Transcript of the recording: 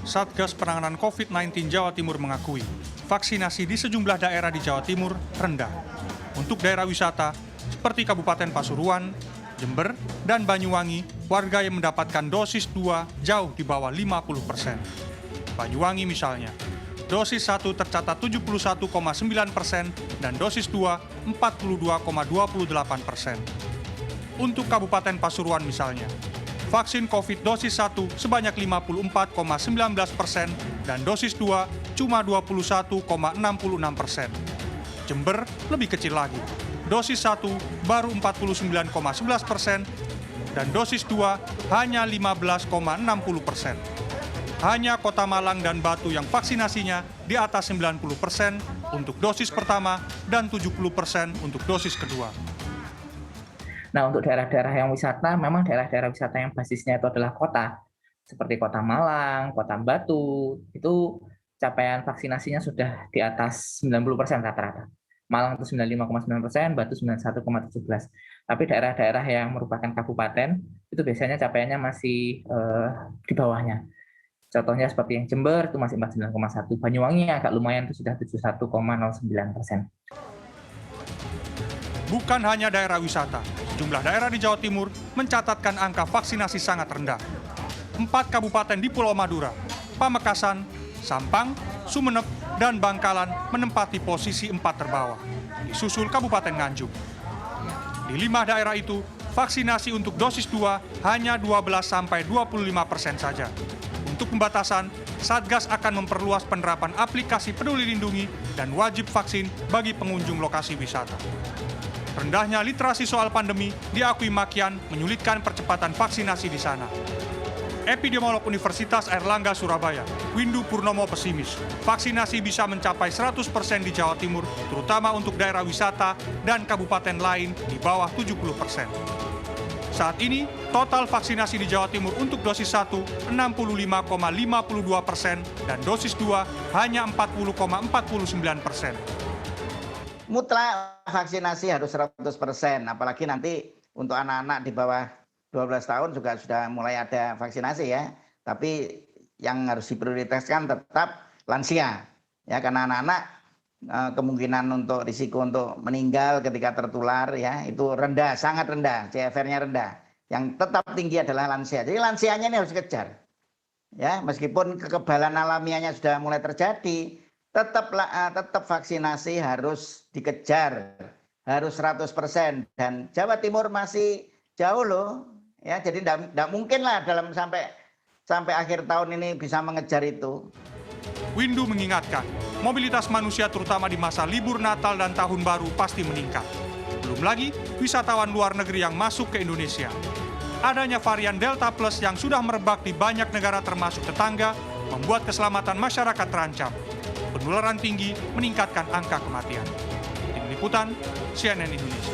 Satgas Penanganan COVID-19 Jawa Timur mengakui vaksinasi di sejumlah daerah di Jawa Timur rendah. Untuk daerah wisata seperti Kabupaten Pasuruan, Jember, dan Banyuwangi, warga yang mendapatkan dosis 2 jauh di bawah 50%. Banyuwangi misalnya, dosis 1 tercatat 71,9% dan dosis 2 42,28%. Untuk Kabupaten Pasuruan misalnya, vaksin COVID dosis 1 sebanyak 54,19% dan dosis 2 cuma 21,66%. Jember lebih kecil lagi. Dosis 1 baru 49,11% dan dosis 2 hanya 15,60%. Hanya Kota Malang dan Batu yang vaksinasinya di atas 90% untuk dosis pertama dan 70% untuk dosis kedua. Nah, untuk daerah-daerah yang wisata, memang daerah-daerah wisata yang basisnya itu adalah kota, seperti Kota Malang, Kota Batu, itu capaian vaksinasinya sudah di atas 90% rata-rata. Malang itu 95,9%, Batu 91,17%. Tapi daerah-daerah yang merupakan kabupaten, itu biasanya capaiannya masih di bawahnya. Contohnya seperti yang Jember, itu masih 49,1%. Banyuwangi agak lumayan, itu sudah 71,09%. Bukan hanya daerah wisata, sejumlah daerah di Jawa Timur mencatatkan angka vaksinasi sangat rendah. 4 kabupaten di Pulau Madura, Pamekasan, Sampang, Sumeneb, dan Bangkalan menempati posisi 4 terbawah, disusul Kabupaten Nganjuk. Di 5 daerah itu, vaksinasi untuk dosis 2 hanya 12-25% saja. Untuk pembatasan, Satgas akan memperluas penerapan aplikasi Peduli Lindungi dan wajib vaksin bagi pengunjung lokasi wisata. Rendahnya literasi soal pandemi diakui Makian menyulitkan percepatan vaksinasi di sana. Epidemiolog Universitas Airlangga Surabaya, Windu Purnomo pesimis, vaksinasi bisa mencapai 100% di Jawa Timur, terutama untuk daerah wisata dan kabupaten lain di bawah 70%. Saat ini, total vaksinasi di Jawa Timur untuk dosis 1 65,52% dan dosis 2 hanya 40,49%. Mutlak vaksinasi harus 100%, apalagi nanti untuk anak-anak di bawah 12 tahun juga sudah mulai ada vaksinasi ya. Tapi yang harus diprioritaskan tetap lansia. Ya, karena anak-anak kemungkinan untuk risiko untuk meninggal ketika tertular ya itu rendah, sangat rendah, CFR-nya rendah. Yang tetap tinggi adalah lansia. Jadi lansianya ini harus dikejar. Ya, meskipun kekebalan alamiahnya sudah mulai terjadi, tetap vaksinasi harus dikejar, harus 100%. Dan Jawa Timur masih jauh loh, ya. Jadi tidak mungkin lah dalam sampai akhir tahun ini bisa mengejar itu. Windu mengingatkan, mobilitas manusia terutama di masa libur Natal dan Tahun Baru pasti meningkat. Belum lagi wisatawan luar negeri yang masuk ke Indonesia. Adanya varian Delta Plus yang sudah merebak di banyak negara termasuk tetangga, membuat keselamatan masyarakat terancam. Penularan tinggi meningkatkan angka kematian. Tim Liputan, CNN Indonesia.